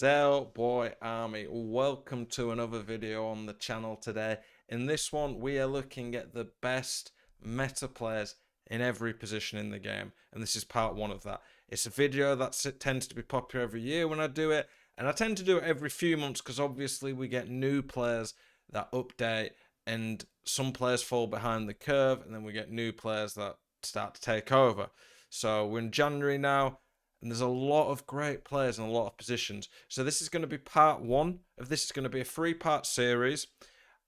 Zell Boy Army, welcome to another video on the channel today. In this one, we are looking at the best meta players in every position in the game, and this is part one of that. It's a video that tends to be popular every year when I do it, and I tend to do it every few months because obviously we get new players that update, and some players fall behind the curve, and then we get new players that start to take over. So we're in January now, and there's a lot of great players in a lot of positions. So this is going to be part one of this. Is going to be a three-part series.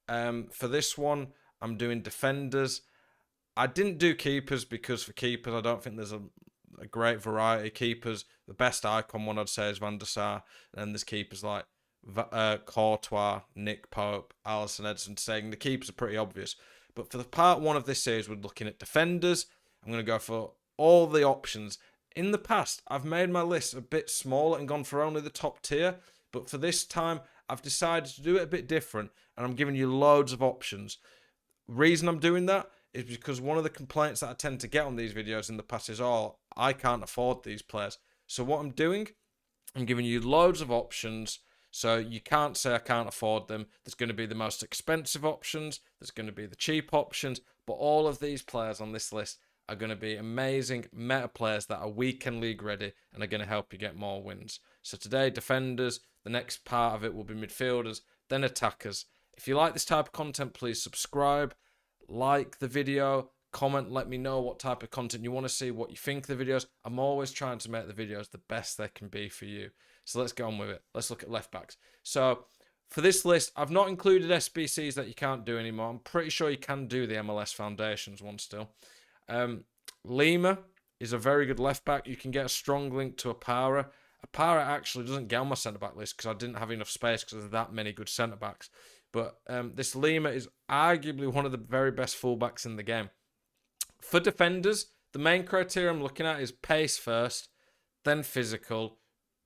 For this one, I'm doing defenders. I didn't do keepers because for keepers, I don't think there's a great variety of keepers. The best icon one I'd say is Van der Sar. And then there's keepers like Courtois, Nick Pope, Alisson, Edson, saying the keepers are pretty obvious. But for the part one of this series, we're looking at defenders. I'm going to go for all the options. In the past, I've made my list a bit smaller and gone for only the top tier, but for this time, I've decided to do it a bit different, and I'm giving you loads of options. Reason I'm doing that is because one of the complaints that I tend to get on these videos in the past is, oh, I can't afford these players. So what I'm doing, I'm giving you loads of options, so you can't say I can't afford them. There's going to be the most expensive options, there's going to be the cheap options, but all of these players on this list are going to be amazing meta players that are weekend league ready and are going to help you get more wins. So today, defenders. The next part of it will be midfielders, then attackers. If you like this type of content, please subscribe, like the video, comment, let me know what type of content you want to see, what you think of the videos. I'm always trying to make the videos the best they can be for you. So let's get on with it. Let's look at left backs. So for this list, I've not included SBCs that you can't do anymore. I'm pretty sure you can do the MLS Foundations one still. Lima is a very good left back. You can get a strong link to Apara. Apara actually doesn't get on my centre back list because I didn't have enough space because there's that many good centre backs. But this Lima is arguably one of the very best fullbacks in the game. For defenders, the main criteria I'm looking at is pace first, then physical.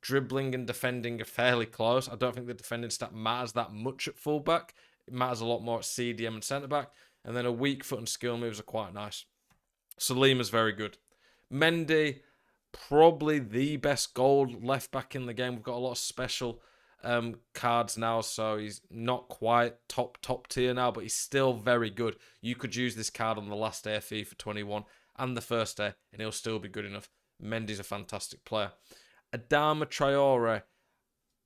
Dribbling and defending are fairly close. I don't think the defending stat matters that much at fullback. It matters a lot more at CDM and centre back. And then a weak foot and skill moves are quite nice. So Lima's very good. Mendy, probably the best gold left back in the game. We've got a lot of special cards now, so he's not quite top tier now, but he's still very good. You could use this card on the last day of FIFA 21 and the first day, and he'll still be good enough. Mendy's a fantastic player. Adama Traore.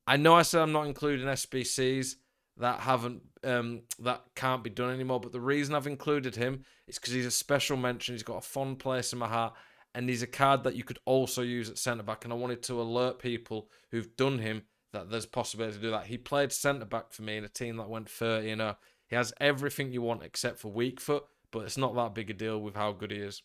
I know I said I'm not including SBCs that can't be done anymore, but the reason I've included him is because he's a special mention. He's got a fond place in my heart, and he's a card that you could also use at centre back. And I wanted to alert people who've done him that there's possibility to do that. He played centre back for me in a team that went 30-0. He has everything you want except for weak foot, but it's not that big a deal with how good he is.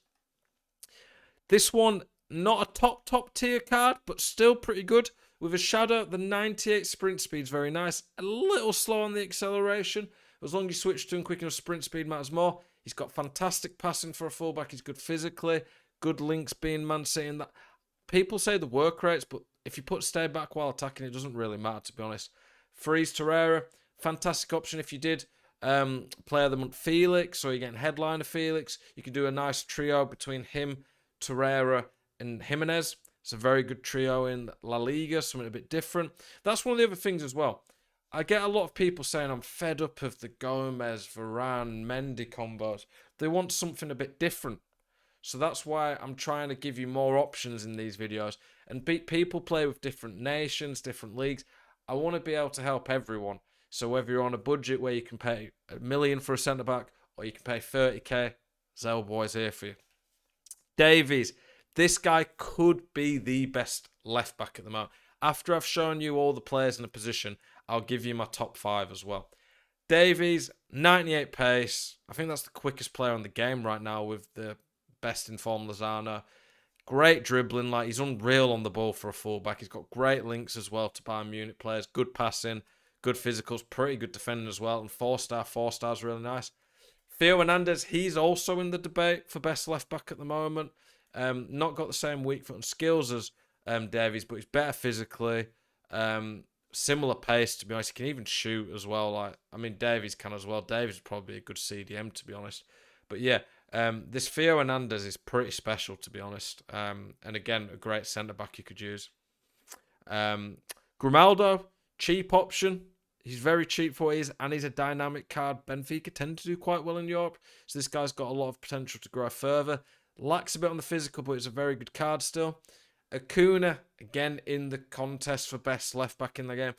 This one, not a top tier card, but still pretty good. With a shadow, the 98 sprint speed is very nice. A little slow on the acceleration. As long as you switch to him quick enough, sprint speed matters more. He's got fantastic passing for a fullback. He's good physically. Good links being Man City. And that. People say the work rates, but if you put stay back while attacking, it doesn't really matter, to be honest. Freeze Torreira, fantastic option if you did player of the month Felix, or you're getting headliner Felix. You could do a nice trio between him, Torreira, and Jimenez. It's a very good trio in La Liga, something a bit different. That's one of the other things as well. I get a lot of people saying I'm fed up of the Gomez, Varane, Mendy combos. They want something a bit different. So that's why I'm trying to give you more options in these videos. And people play with different nations, different leagues. I want to be able to help everyone. So whether you're on a budget where you can pay $1 million for a centre-back or you can pay 30k, Zell Boy's here for you. Davies. This guy could be the best left back at the moment. After I've shown you all the players in the position, I'll give you my top 5 as well. Davies, 98 pace. I think that's the quickest player on the game right now with the best informed Lozano. Great dribbling, like he's unreal on the ball for a fullback. He's got great links as well to Bayern Munich players. Good passing, good physicals, pretty good defending as well. And 4-star's really nice. Theo Hernandez, he's also in the debate for best left back at the moment. Not got the same weak foot and skills as Davies, but he's better physically. Similar pace, to be honest. He can even shoot as well. Davies can as well. Davies is probably a good CDM, to be honest. But yeah, this Theo Hernandez is pretty special, to be honest. And again, a great centre-back you could use. Grimaldo, cheap option. He's very cheap for what he is, and he's a dynamic card. Benfica tend to do quite well in Europe, so this guy's got a lot of potential to grow further. Lacks a bit on the physical, but it's a very good card still. Acuna, again, in the contest for best left-back in the game.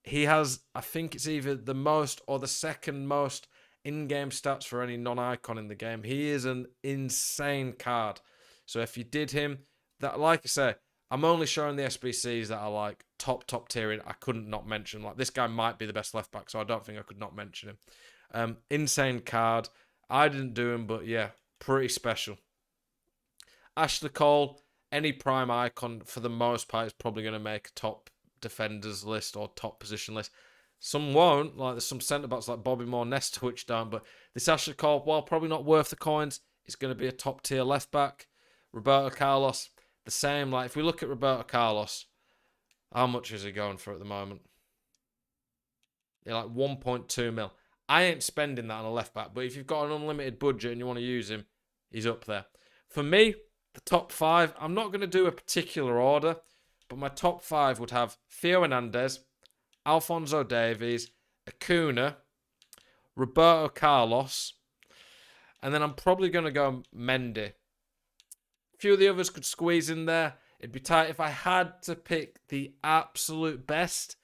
He has, I think it's either the most or the second most in-game stats for any non-icon in the game. He is an insane card. So if you did him, that, like I say, I'm only showing the SBCs that are like top tier in. I couldn't not mention. Like, this guy might be the best left back, so I don't think I could not mention him. Insane card. I didn't do him, but yeah, pretty special. Ashley Cole, any prime icon for the most part is probably going to make a top defenders list or top position list. Some won't, like there's some centre backs like Bobby Moore, Nesta, which don't, but this Ashley Cole, while probably not worth the coins, is going to be a top tier left back. Roberto Carlos, the same. Like, if we look at Roberto Carlos, how much is he going for at the moment? Yeah, like 1.2 mil. I ain't spending that on a left back, but if you've got an unlimited budget and you want to use him, he's up there. For me, the top 5, I'm not going to do a particular order, but my top 5 would have Theo Hernandez, Alphonso Davies, Acuna, Roberto Carlos, and then I'm probably going to go Mendy. A few of the others could squeeze in there. It'd be tight. If I had to pick the absolute best,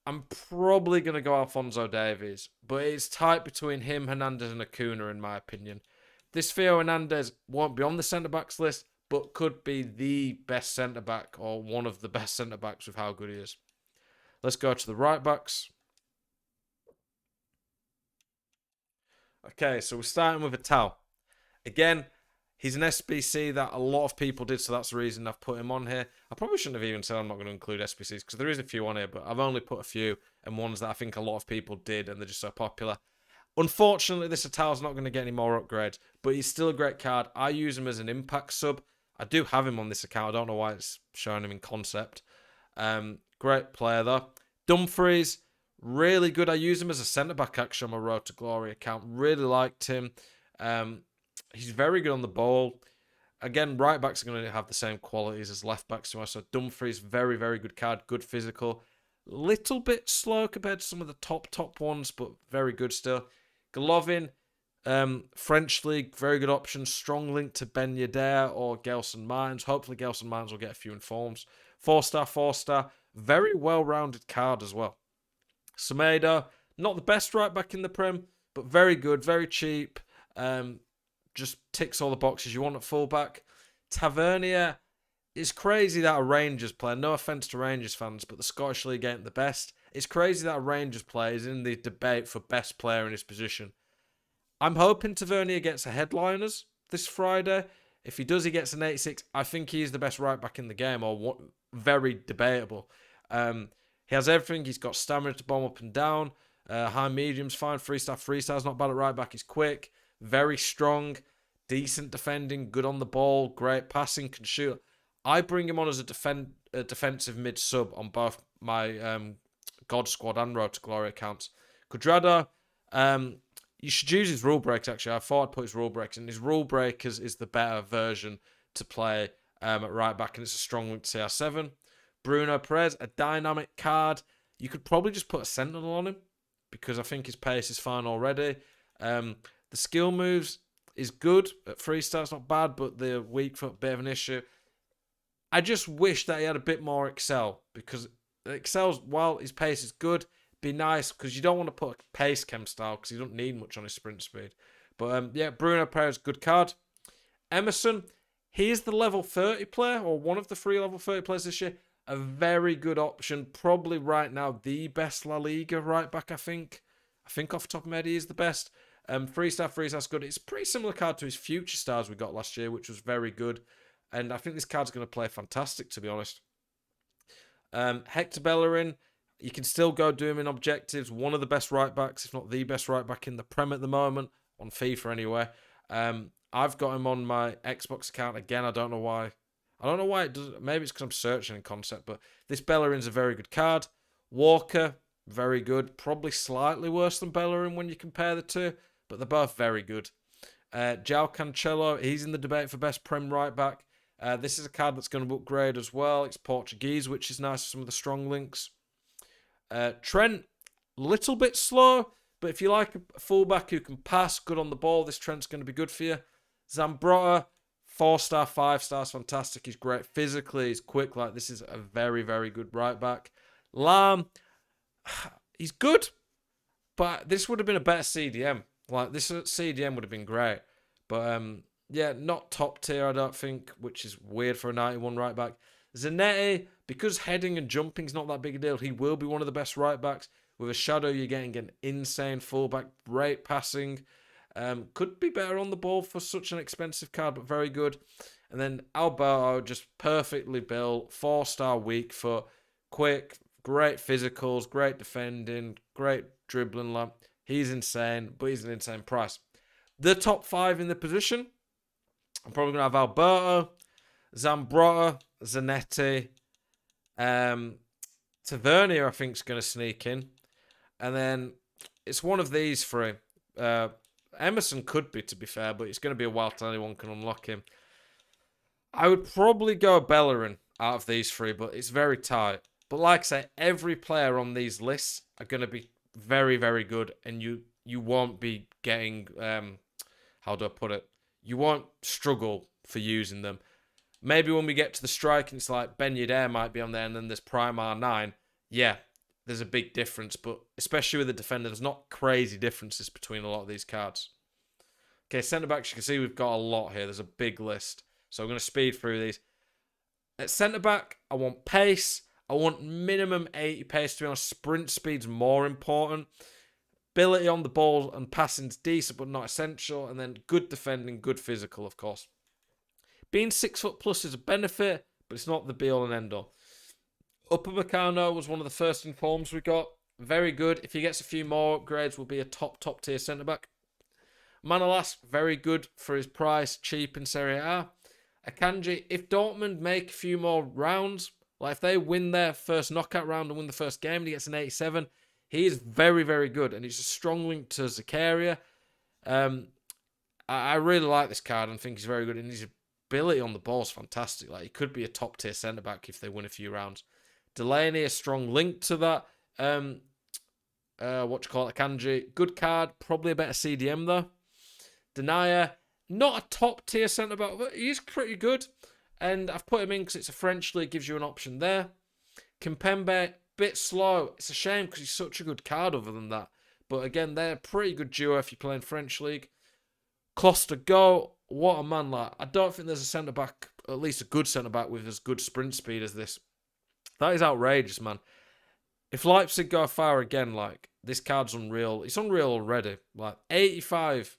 I'm probably going to go Alphonso Davies, but it's tight between him, Hernandez, and Acuna, in my opinion. This Theo Hernandez won't be on the centre-backs list, but could be the best centre-back or one of the best centre-backs with how good he is. Let's go to the right-backs. Okay, so we're starting with Vital. Again, he's an SBC that a lot of people did, so that's the reason I've put him on here. I probably shouldn't have even said I'm not going to include SBCs, because there is a few on here, but I've only put a few, and ones that I think a lot of people did, and they're just so popular. Unfortunately, this Vital's not going to get any more upgrades, but he's still a great card. I use him as an impact sub. I do have him on this account. I don't know why it's showing him in concept. Great player, though. Dumfries, really good. I use him as a centre-back, actually, on my Road to Glory account. Really liked him. He's very good on the ball. Again, right-backs are going to have the same qualities as left-backs. So Dumfries, very, very good card. Good physical. Little bit slow compared to some of the top ones, but very good still. Golovin, French League, very good option. Strong link to Ben Yedder or Gelson Mines. Hopefully Gelson Mines will get a few informs. 4-star. Very well-rounded card as well. Semedo, not the best right-back in the Prem, but very good, very cheap. Just ticks all the boxes you want at fullback. Tavernier, it's crazy that a Rangers player, no offence to Rangers fans, but the Scottish League ain't the best. It's crazy that a Rangers player is in the debate for best player in his position. I'm hoping Tavernier gets a headliners this Friday. If he does, he gets an 86. I think he is the best right back in the game, or what, very debatable. He has everything. He's got stamina to bomb up and down. High medium's fine. 3-star's not bad at right back. He's quick, very strong, decent defending, good on the ball, great passing, can shoot. I bring him on as a defensive mid sub on both my God Squad and Road to Glory accounts. Cuadrado, you should use his rule breaks, actually. I thought I'd put his rule breaks in. His rule breakers is the better version to play at right back, and it's a strong link to CR7. Bruno Perez, a dynamic card. You could probably just put a sentinel on him because I think his pace is fine already. The skill moves is good. At 3-star, it's not bad, but the weak foot, bit of an issue. I just wish that he had a bit more excel, because excels, while his pace is good, be nice, because you don't want to put a pace chem style because he doesn't need much on his sprint speed. But yeah, Bruno Perez, good card. Emerson, he is the level 30 player, or one of the 3 level 30 players this year. A very good option. Probably right now the best La Liga right back, I think. I think off the top of my head he is the best. 3-star's good. It's a pretty similar card to his future stars we got last year, which was very good. And I think this card's going to play fantastic, to be honest. Hector Bellerin, you can still go do him in objectives. One of the best right backs, if not the best right back in the Prem at the moment, on FIFA anyway. I've got him on my Xbox account again. I don't know why. I don't know why it does. Maybe it's because I'm searching in concept, but this Bellerin's a very good card. Walker, very good. Probably slightly worse than Bellerin when you compare the two, but they're both very good. João Cancelo, he's in the debate for best Prem right back. This is a card that's going to upgrade as well. It's Portuguese, which is nice for some of the strong links. Trent, little bit slow, but if you like a fullback who can pass, good on the ball, this Trent's going to be good for you. Zambrotta, 4-star, 5 stars, fantastic. He's great physically, he's quick. Like, this is a very, very good right back. Lam, he's good, but this would have been a better CDM. Like, this CDM would have been great. But, yeah, not top tier, I don't think, which is weird for a 91 right back. Zanetti, because heading and jumping is not that big a deal, he will be one of the best right backs. With a shadow, you're getting an insane fullback, great passing. Could be better on the ball for such an expensive card, but very good. And then Alberto, just perfectly built, 4-star weak foot, quick, great physicals, great defending, great dribbling. Like, he's insane, but he's an insane price. The top 5 in the position, I'm probably going to have Alberto, Zambrotta, Zanetti, Tavernier, I think, is going to sneak in. And then it's one of these three. Emerson could be, to be fair, but it's going to be a while till anyone can unlock him. I would probably go Bellerin out of these three, but it's very tight. But like I say, every player on these lists are going to be very, very good, and you won't be getting, how do I put it? You won't struggle for using them. Maybe when we get to the strike and it's like Ben Yedder might be on there and then there's Prime R9. Yeah, there's a big difference, but especially with the defender, there's not crazy differences between a lot of these cards. Okay, centre-backs, you can see we've got a lot here. There's a big list. So I'm going to speed through these. At centre-back, I want pace. I want minimum 80 pace. To be honest, sprint speed's more important. Ability on the ball and passing's decent, but not essential. And then good defending, good physical, of course. Being 6 foot plus is a benefit, but it's not the be-all and end-all. Upamecano was one of the first informs we got. Very good. If he gets a few more upgrades, will be a top tier centre-back. Manolas, very good for his price, cheap in Serie A. Akanji, if Dortmund make a few more rounds, like if they win their first knockout round and win the first game and he gets an 87, he is very, very good. And he's a strong link to Zakaria. I really like this card and think he's very good. And his ability on the ball is fantastic. Like, he could be a top tier centre back if they win a few rounds. Delaney, a strong link to that. Akanji, good card, probably a better CDM though. Denier, not a top tier centre back, but he's pretty good. And I've put him in because it's a French league, gives you an option there. Kimpembe, bit slow. It's a shame because he's such a good card other than that. But again, they're a pretty good duo if you're playing French league. Kloster Go, what a man. Like, I don't think there's a centre back, at least a good centre back with as good sprint speed as this. That is outrageous, man. If Leipzig go far again, like, this card's unreal. It's unreal already. Like, 85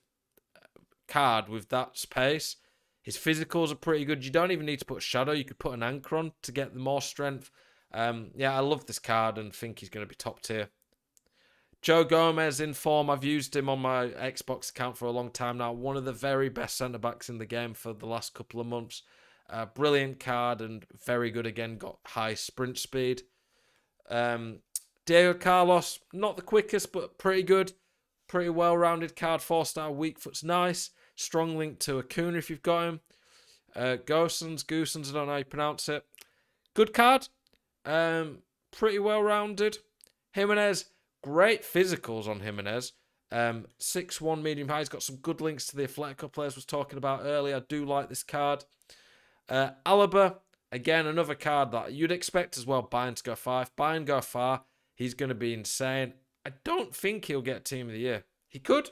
card with that pace. His physicals are pretty good. You don't even need to put a shadow. You could put an anchor on to get the more strength. Yeah, I love this card and think he's going to be top tier. Joe Gomez in form. I've used him on my Xbox account for a long time now. One of the very best centre-backs in the game for the last couple of months. Brilliant card and very good again. Got high sprint speed. Diego Carlos, not the quickest, but pretty good. Pretty well-rounded card. 4-star weak foot's nice. Strong link to Acuna if you've got him. Goosens, I don't know how you pronounce it. Good card. Pretty well-rounded. Jimenez, great physicals on Jimenez. 6'1", medium high. He's got some good links to the Atletico players I was talking about earlier. I do like this card. Alaba, again, another card that you'd expect as well. Bayern to go 5. Bayern go far. He's going to be insane. I don't think he'll get Team of the Year. He could,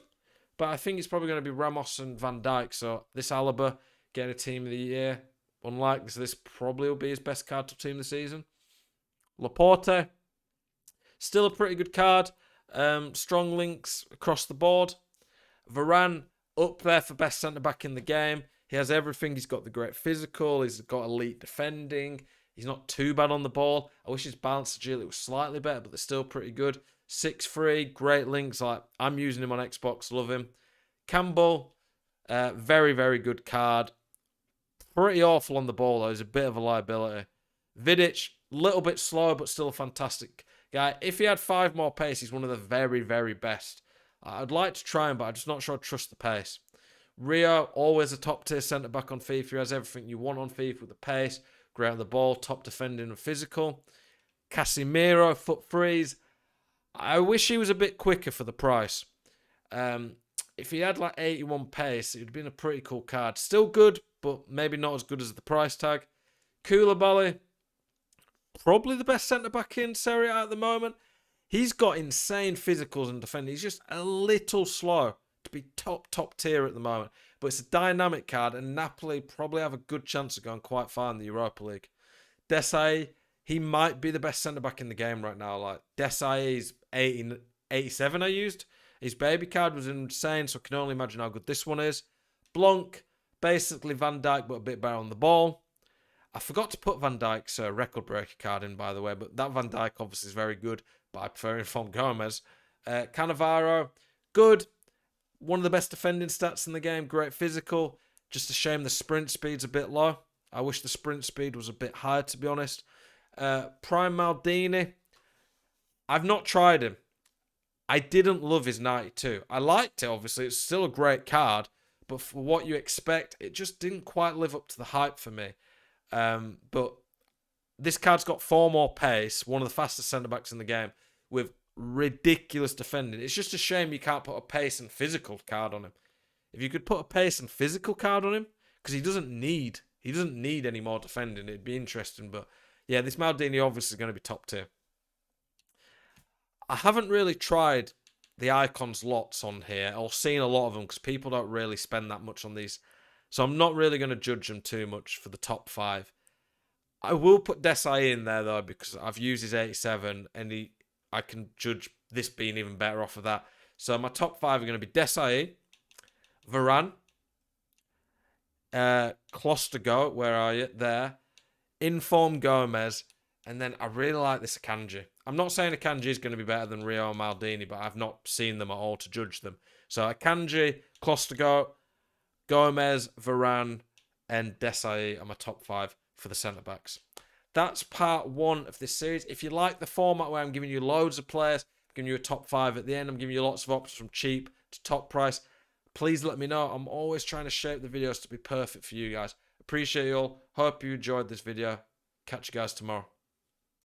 but I think it's probably going to be Ramos and Van Dijk. So this Alaba getting a Team of the Year, unlikely. So this probably will be his best card to team of the season. Laporte, still a pretty good card. Strong links across the board. Varane, up there for best centre-back in the game. He has everything. He's got the great physical. He's got elite defending. He's not too bad on the ball. I wish his balance agility was slightly better, but they're still pretty good. 6'3", great links. Like, I'm using him on Xbox. Love him. Campbell, very, very good card. Pretty awful on the ball, though. He's a bit of a liability. Vidic, little bit slow, but still a fantastic guy. If he had 5 more pace, he's one of the very, very best. I'd like to try him, but I'm just not sure I trust the pace. Rio, always a top tier centre back on FIFA. He has everything you want on FIFA with the pace, great on the ball, top defending and physical. Casemiro, foot freeze. I wish he was a bit quicker for the price. If he had like 81 pace, it would have been a pretty cool card. Still good, but maybe not as good as the price tag. Koulibaly, probably the best centre-back in Serie A at the moment. He's got insane physicals and defending. He's just a little slow to be top tier at the moment. But it's a dynamic card, and Napoli probably have a good chance of going quite far in the Europa League. Desai, he might be the best centre-back in the game right now. Like, Desai is 87 I used. His baby card was insane, so I can only imagine how good this one is. BLANC, basically Van Dijk, but a bit better on the ball. I forgot to put Van Dijk's record breaker card in, by the way, but that Van Dijk obviously is very good, but I prefer Informed Gomez. Cannavaro, good. One of the best defending stats in the game, great physical. Just a shame the sprint speed's a bit low. I wish the sprint speed was a bit higher, to be honest. Prime Maldini, I've not tried him. I didn't love his 92. I liked it, obviously. It's still a great card, but for what you expect, it just didn't quite live up to the hype for me. But this card's got 4 more pace, one of the fastest centre-backs in the game, with ridiculous defending. It's just a shame you can't put a pace and physical card on him. If you could put a pace and physical card on him, because he doesn't need any more defending, it'd be interesting. But yeah, this Maldini obviously is going to be top tier. I haven't really tried the icons lots on here, or seen a lot of them, because people don't really spend that much on these. So I'm not really going to judge them too much for the top 5. I will put Desai in there, though, because I've used his 87, and I can judge this being even better off of that. So my top 5 are going to be Desai, Varane, Klostergo, where are you? There. Inform Gomez, and then I really like this Akanji. I'm not saying Akanji is going to be better than Rio or Maldini, but I've not seen them at all to judge them. So Akanji, Klostergo, Gomez, Varane, and Desai are my top 5 for the centre-backs. That's part 1 of this series. If you like the format where I'm giving you loads of players, I'm giving you a top 5 at the end, I'm giving you lots of options from cheap to top price, please let me know. I'm always trying to shape the videos to be perfect for you guys. Appreciate you all. Hope you enjoyed this video. Catch you guys tomorrow.